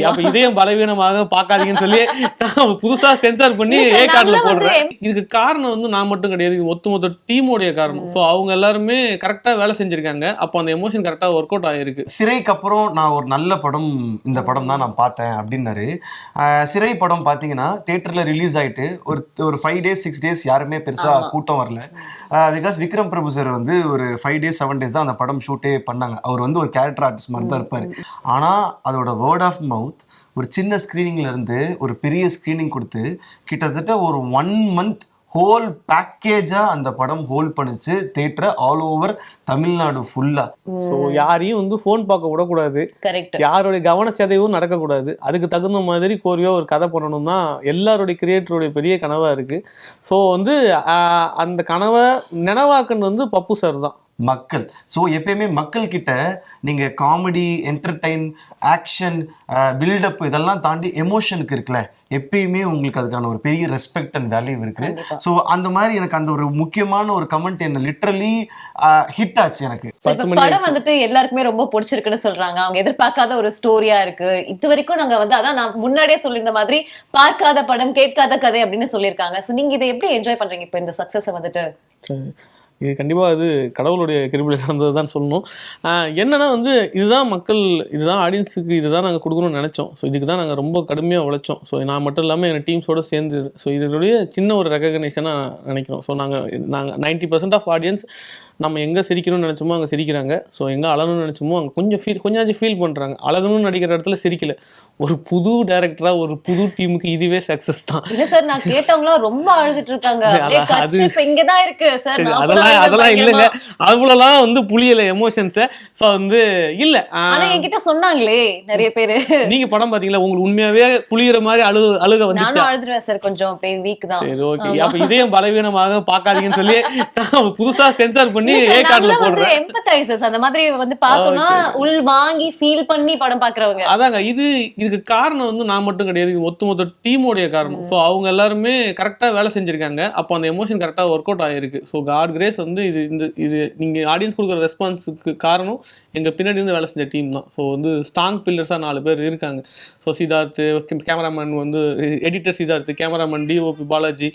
அப்ப இதயம் பலவீனமாக பாக்காதீங்கன்னு சொல்லி புதுசா சென்சார் பண்ணி ஏ கார்டுல போடுறேன். இதுக்கு காரணம் வந்து நான் மட்டும் கிடையாது, இது மொத்த டீமோடைய காரணம். சோ அவங்க எல்லாருமே கரெக்டா வேலை செஞ்சிருக்காங்க. அப்போ அந்த எமோஷன் கரெக்டா ஒர்க் அவுட் ஆயிருக்கு. சிறைக்கு அப்புறம் நான் ஒரு நல்ல படம், இந்த படம் தான் நான் பார்த்தேன் அப்படின்னாரு. சிறை படம் பாத்தீங்கன்னா தியேட்டர்ல ரிலீஸ் ஆயிட்டு ஒரு 5 days 6 days யாருமே பெருசா கூட்டம் வரல. பிகாஸ் விக்ரம் பிரபு சார் வந்து ஒரு 5 days 7 days தான் அந்த படம் ஷூட்டே பண்ணாங்க. அவர் வந்து ஒரு கேரக்டர் ஆர்டிஸ்ட் மாதிரி தான் இருப்பாரு. ஆனா அதோட வேர்ட் ஆஃப் மவுத் ஒரு சின்ன ஸ்கிரீனிங்ல இருந்து ஒரு பெரிய ஸ்கிரீனிங் கொடுத்து கிட்டத்தட்ட ஒரு 1 month ஹோல் பேக்கேஜா அந்த படம் ஹோல்ட் பண்ணிச்சு தியேட்டர் ஆல் ஓவர் தமிழ்நாடு ஃபுல்லா. ஸோ யாரையும் வந்து ஃபோன் பார்க்க விடக்கூடாது, யாருடைய கவன சிதைவும் நடக்கக்கூடாது. அதுக்கு தகுந்த மாதிரி கோரியா ஒரு கதை பண்ணணும் தான் எல்லாருடைய கிரியேட்டருடைய பெரிய கனவா இருக்கு. ஸோ வந்து அந்த கனவை நினைவாக்குன்னு வந்து பப்பு சார் தான் மக்கள். ஸோ எப்பயுமே மக்கள் கிட்ட நீங்க காமெடி, என்டர்டைன், ஆக்ஷன், பில்டப் இதெல்லாம் தாண்டி எமோஷனுக்கு இருக்குல்ல, எப்பயுமே உங்களுக்கு அதுக்கான ஒரு பெரிய ரெஸ்பெக்ட் அண்ட் வேல்யூ இருக்கு. ஸோ அந்த மாதிரி எனக்கு அந்த ஒரு முக்கியமான ஒரு கமெண்ட் என்ன லிட்டரலி ஹிட் ஆச்சு எனக்கு. படம் வந்துட்டு எல்லாருக்குமே ரொம்ப பிடிச்சிருக்குன்னு சொல்றாங்க. அவங்க எதிர்பார்க்காத ஒரு ஸ்டோரியா இருக்கு. இது வரைக்கும் நாங்க வந்து அதான் நான் முன்னாடியே சொல்லியிருந்த மாதிரி பார்க்காத படம் கேட்காத கதை அப்படின்னு சொல்லியிருக்காங்க. ஸோ நீங்க இதை எப்படி என்ஜாய் பண்றீங்க இப்போ இந்த சக்சஸ் வந்துட்டு? இது கண்டிப்பாக அது கடவுளுடைய கிருபையில் நடந்தது தான் சொல்லணும். என்னன்னா வந்து இதுதான் மக்கள், இதுதான் ஆடியன்ஸுக்கு இதுதான் நாங்கள் கொடுக்கணும்னு நினச்சோம். ஸோ இதுக்கு தான் நாங்கள் ரொம்ப கடுமையாக உழைச்சோம். ஸோ நான் மட்டும் இல்லாமல் என் டீம்ஸோடு சேர்ந்து ஸோ இதனுடைய சின்ன ஒரு ரெகக்னைசனாக நினைக்கிறோம். ஸோ நாங்கள் 90% ஆஃப் ஆடியன்ஸ் நம்ம எங்கே சிரிக்கணும்னு நினச்சோமோ அங்கே சிரிக்கிறாங்க. ஸோ எங்கே அழகணும்னு நினச்சோமோ அங்கே கொஞ்சம் ஃபீல் பண்ணுறாங்க. அழகணும்னு நடிக்கிற இடத்துல சிரிக்கல. ஒரு புது டைரக்டரா ஒரு புது டீமுக்கு இதுவே சக்சஸ் தான். இல்ல சார், நான் கேட்டவங்களாம் ரொம்ப அழுதுட்டு இருக்காங்க. அது இங்கதான் இருக்கு சார். அதெல்லாம் இல்லைங்க, அவ்வளோலாம் வந்து புளியல எமோஷன்ஸை. ஸோ வந்து இல்லை, ஆனா என்கிட்ட சொன்னாங்களே நிறைய பேரு, நீங்க படம் பாத்தீங்களா, உங்களுக்கு உண்மையாவே புளியற மாதிரி அழுக வந்து நானும் அழுதுருவேன் சார், கொஞ்சம் அப்படியே வீக் தான். சரி, ஓகே. அப்ப இதயம் பலவீனமாக பாக்காதீங்கன்னு சொல்லி புதுசா சென்சார் பண்ணி ஏ கார்டுல போடுறேன். எம்பத்தைசர்ஸ் அந்த மாதிரி வந்து பார்த்தோம்னா உள் வாங்கி ஃபீல் பண்ணி படம் பாக்குறவங்க. அதாங்க, இதுக்கு காரணம் வந்து நான் மட்டும் கிடையாது, இது மொத்த டீமோடைய காரணம். ஸோ அவங்க எல்லாருமே கரெக்டா வேலை செஞ்சிருக்காங்க. அப்போ அந்த எமோஷன் கரெக்டா ஒர்க் அவுட் ஆயிருக்கு. ஸோ காட் கிரேஸ் வந்து இது நீங்க ஆடியன்ஸ் கொடுக்குற ரெஸ்பான்ஸுக்கு காரணம் எங்க பின்னாடி இருந்து வேலை செஞ்ச டீம் தான். ஸோ வந்து ஸ்ட்ராங் பில்லர்ஸா 4 பேர் இருக்காங்க. ஸோ சித்தார்த் கேமராமேன், வந்து editor Siddharth, cameraman DOP Balaji,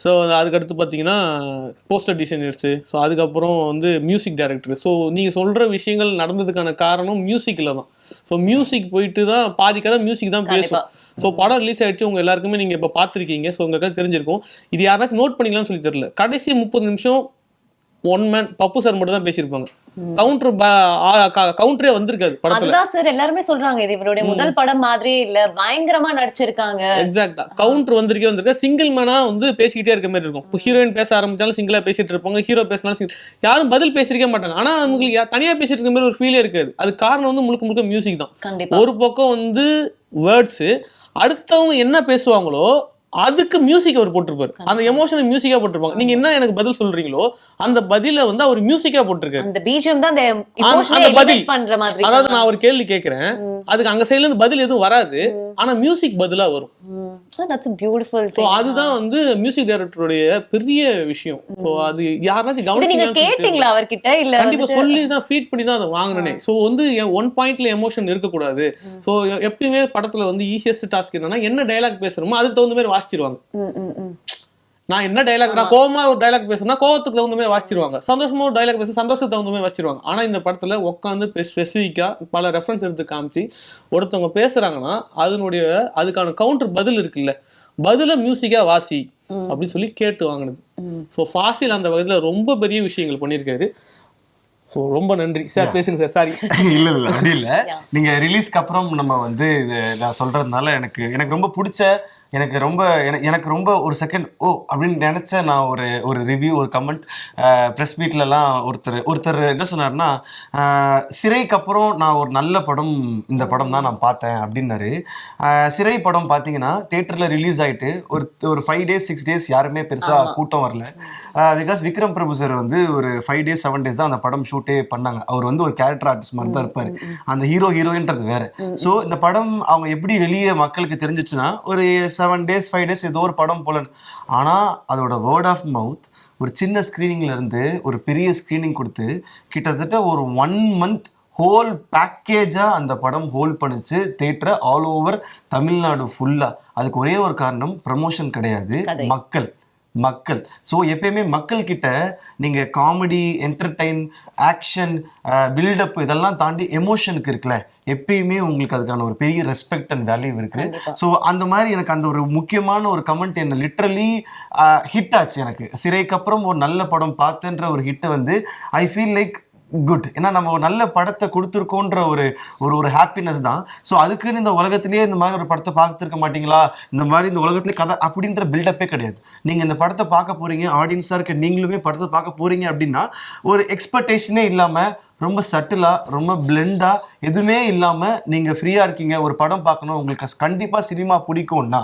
so அதுக்கடுத்து பார்த்தீங்கன்னா போஸ்டர் டிசைனர்ஸு, ஸோ அதுக்கப்புறம் வந்து மியூசிக் டைரக்டர். ஸோ நீங்கள் சொல்கிற விஷயங்கள் நடந்ததுக்கான காரணம் மியூசிக்கில் தான். ஸோ மியூசிக் போயிட்டு தான் பாதி கதை மியூசிக் தான் பேசும். ஸோ படம் ரிலீஸ் ஆகிடுச்சு, உங்கள் எல்லாருக்குமே நீங்கள் இப்போ பார்த்துருக்கீங்க. ஸோ உங்களுக்கு தெரிஞ்சிருக்கும். இது யாராச்சும் நோட் பண்ணிக்கலாம்னு சொல்லி தெரியல, கடைசி 30 நிமிஷம் ஒன் மேன் பப்பு சார் மட்டும் தான் பேசியிருப்பாங்க. கவுண்டரே வந்திருக்காது படத்துல. சார் எல்லாருமே சொல்றாங்க இது இவருடைய முதல் படம் மாதிரி இல்ல, பயங்கரமா நடிச்சிருக்காங்க. எக்ஸாக்ட்டா கவுண்டர் வந்திருக்க சிங்கிள் மேனா வந்து பேசிக்கிட்டே இருக்க மாதிரி இருக்கும். இப்போ ஹீரோயின் பேச ஆரம்பிச்சாலும் சிங்கிளா பேசிட்டு இருப்பாங்க, ஹீரோ பேசினாலும் யாரும் பதில் பேசிருக்க மாட்டாங்க. ஆனா அவங்களுக்கு தனியா பேசிட்டு இருக்க மாதிரி ஒரு ஃபீலே இருக்காது. அது காரணம் வந்து முழுக்க மியூசிக் தான். ஒரு பக்கம் வந்து வேர்ட்ஸ், அடுத்தவங்க என்ன பேசுவாங்களோ அதுக்கு மியூசிக் அவர் போட்டிருப்பாரு. அந்த எமோஷனை மியூசிக்கா போட்டிருப்பாங்க. நீங்க என்ன எனக்கு பதில் சொல்றீங்களோ அந்த பதில வந்து அவர் மியூசிக்கா போட்டிருக்காரு. அந்த பிஜிஎம் தான் அந்த எமோஷனை எலிவேட் பண்ற மாதிரி. அதாவது நான் ஒரு கேள்வி கேக்குறேன், அதுக்கு அங்க சைடுல இருந்து பதில் எதுவும் வராது, ஆனா மியூசிக் பதிலா வரும். So that's a beautiful thing. So அதுதான் வந்து மியூசிக் டைரக்டருடைய பெரிய விஷயம். சோ அது யாராச்சும் கவனிச்சீங்க, நீங்க கேட்டிங்களா அவர்கிட்ட? இல்ல கண்டிப்பா சொல்லி தான் ஃபீட் பண்ணி தான் அதை வாங்குனனே. சோ வந்து ஒன் பாயிண்ட்ல எமோஷன் இருக்க கூடாது. சோ எப்பவுமே படத்துல வந்து ஈஸியஸ்ட் டாஸ்க் என்னன்னா என்ன டயலாக் பேசுறோமோ அதுக்கு தகுந்த மாதிரி வாசிச்சிருவாங்க. நான் என்ன டைலாக், நான் கோவமா ஒரு டைலாக் பேசுறேன்னா கோவத்துக்கு தகுந்த மாதிரி வாசிச்சிருவாங்க, சந்தோஷமா ஒரு டைலாக் பேச சந்தோஷத்துக்கு தகுந்த மாதிரி வாசிச்சிருவாங்க. ஆனா இந்த படத்துல உட்காந்து ஸ்பெசிஃபிக்கா பல ரெஃபரன்ஸ் எடுத்து காமிச்சு ஒருத்தவங்க பேசுறாங்கன்னா அதுக்கான கவுண்டர் பதில் இருக்குல்ல, பதில மியூசிக்கா வாசி அப்படின்னு சொல்லி கேட்டு வாங்கினது. ஸோ ஃபாசில் அந்த வகையில ரொம்ப பெரிய விஷயங்கள் பண்ணியிருக்காரு. ஸோ ரொம்ப நன்றி சார். பேசுங்க சார். சாரி. இல்ல அப்படி இல்ல, நீங்க ரிலீஸ்க்கு அப்புறம் நம்ம வந்து நான் சொல்றதுனால எனக்கு ரொம்ப பிடிச்ச, எனக்கு ரொம்ப ஒரு செகண்ட் ஓ அப்படின்னு நினைச்ச நான் ஒரு ரிவ்யூ, ஒரு கமெண்ட் ப்ரெஸ் மீட்லலாம் ஒருத்தர் என்ன சொன்னார்னா, சிறைக்கு அப்புறம் நான் ஒரு நல்ல படம், இந்த படம் தான் நான் பார்த்தேன் அப்படின்னாரு. சிறை படம் பார்த்தீங்கன்னா தியேட்டர்ல ரிலீஸ் ஆயிட்டு ஒரு 5 days 6 days யாருமே பெருசா கூட்டம் வரல. பிகாஸ் விக்ரம் பிரபு சார் வந்து ஒரு 5 days 7 days தான் அந்த படம் ஷூட்டே பண்ணாங்க. அவர் வந்து ஒரு கேரக்டர் ஆர்டிஸ்ட் மாதிரி தான் இருப்பாரு, அந்த ஹீரோயின்றது வேற. ஸோ இந்த படம் அவங்க எப்படி வெளியே மக்களுக்கு தெரிஞ்சிச்சுன்னா ஒரு 7 days 5 days ஏதோ ஒரு படம் போல. ஆனா அதோட வேர்ட் ஆஃப் மவுத் ஒரு சின்ன ஸ்கிரீனிங்ல இருந்து ஒரு பெரிய ஸ்கிரீனிங் கொடுத்து கிட்டத்தட்ட ஒரு 1 month ஹோல் பேக்கேஜா அந்த படம் ஹோல்ட் பண்ணிச்சு தியேட்டரை ஆல் ஓவர் தமிழ்நாடு ஃபுல்லா. அதுக்கு ஒரே ஒரு காரணம் ப்ரமோஷன் கிடையாது, கதை. மக்கள். ஸோ எப்பயுமே மக்கள் கிட்ட நீங்க காமெடி, என்டர்டைன், ஆக்ஷன், பில்டப் இதெல்லாம் தாண்டி எமோஷனுக்கு இருக்குல்ல, எப்பயுமே உங்களுக்கு அதுக்கான ஒரு பெரிய ரெஸ்பெக்ட் அண்ட் வேல்யூ இருக்கு. கண்டிப்பா. ஸோ அந்த மாதிரி எனக்கு அந்த ஒரு முக்கியமான ஒரு கமெண்ட் என்ன லிட்ரலி ஹிட் ஆச்சு. எனக்கு சிறைக்கு அப்புறம் ஒரு நல்ல படம் பார்த்தேன்ற ஒரு ஹிட் வந்து ஐ ஃபீல் லைக் குட். ஏன்னா நம்ம ஒரு நல்ல படத்தை கொடுத்துருக்கோன்ற ஒரு ஒரு ஹாப்பினஸ் தான். ஸோ அதுக்குன்னு இந்த உலகத்திலேயே இந்த மாதிரி ஒரு படத்தை பார்த்துருக்க மாட்டீங்களா, இந்த மாதிரி இந்த உலகத்திலே கதை அப்படின்ற பில்டப்பே கிடையாது. நீங்கள் இந்த படத்தை பார்க்க போறீங்க, ஆடியன்ஸாக இருக்க நீங்களுமே படத்தை பார்க்க போறீங்க அப்படின்னா ஒரு எக்ஸ்பெக்டேஷனே இல்லாமல் ரொம்ப சட்டிலா, ரொம்ப பிளெண்டா, எதுவுமே இல்லாமல் நீங்கள் ஃப்ரீயாக இருக்கீங்க, ஒரு படம் பார்க்கணும், உங்களுக்கு கண்டிப்பாக சினிமா பிடிக்கும்னா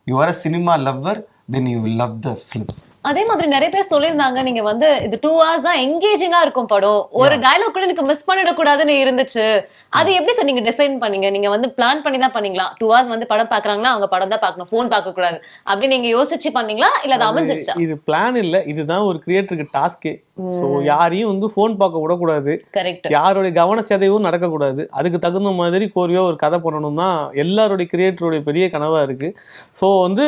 you are a cinema lover, then you will love the film. அதே மாதிரி நிறைய பேர் சொல்லியிருந்தாங்க, நீங்க வந்து இது 2 hours தான் எங்கேஜிங்கா இருக்கும் படம், ஒரு டயலாக் கூட எனக்கு மிஸ் பண்ணிடக்கூடாதுன்னு இருந்துச்சு. அது எப்படி சார் நீங்க டிசைன் பண்ணீங்க? நீங்க வந்து பிளான் பண்ணி தான் பண்ணீங்களா? 2 hours வந்து படம் பாக்குறாங்கன்னா அவங்க படம் தான் பார்க்கணும், போன் பார்க்க கூடாது அப்படி நீங்க யோசிச்சு பண்ணீங்களா, இல்ல அது அமைஞ்சிருச்சா? இது பிளான் இல்ல, இதுதான் ஒரு கிரியேட்டருக்கு டாஸ்கே. ஸோ யாரையும் வந்து ஃபோன் பார்க்க விடக்கூடாது, கரெக்ட். யாருடைய கவன சிதைவும் நடக்கக்கூடாது, அதுக்கு தகுந்த மாதிரி கோரியா ஒரு கதை பண்ணணும் தான் எல்லாருடைய கிரியேட்டருடைய பெரிய கனவா இருக்கு. ஸோ வந்து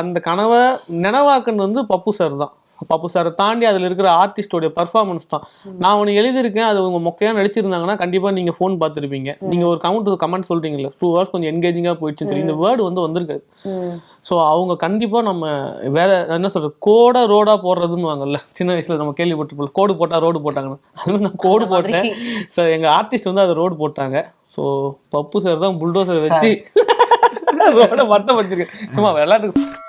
அந்த கனவை நினைவாக்குன்னு வந்து பப்பு சார் தான். பப்பு சாரை தாண்டி அதில் இருக்கிற ஆர்டிஸ்டோடைய பர்ஃபார்மன்ஸ் தான். நான் ஒன்று எழுதியிருக்கேன், அது உங்க மொக்கையாக நடிச்சிருந்தாங்கன்னா கண்டிப்பா நீங்க ஃபோன் பார்த்துருப்பீங்க. நீங்க ஒரு கமெண்ட் சொல்றீங்கல்ல 2 hours கொஞ்சம் என்கேஜிங்காக போயிடுச்சுன்னு சொல்லி, இந்த வேர்டு வந்து வந்திருக்காது. ஸோ அவங்க கண்டிப்பா நம்ம வேற என்ன சொல்றது, கோடா ரோடா போடுறதுன்னு வாங்கல்ல, சின்ன வயசுல நம்ம கேள்விப்பட்டிருப்போம், கோடு போட்டா ரோடு போட்டாங்கன்னு. அது நான் கோடு போட்டேன். ஸோ எங்க ஆர்டிஸ்ட் வந்து அதை ரோடு போட்டாங்க. ஸோ பப்பு சார் தான் புல்டோசர் வச்சு ரோட மட்டம் படிச்சிருக்கேன். சும்மா விளையாட்டு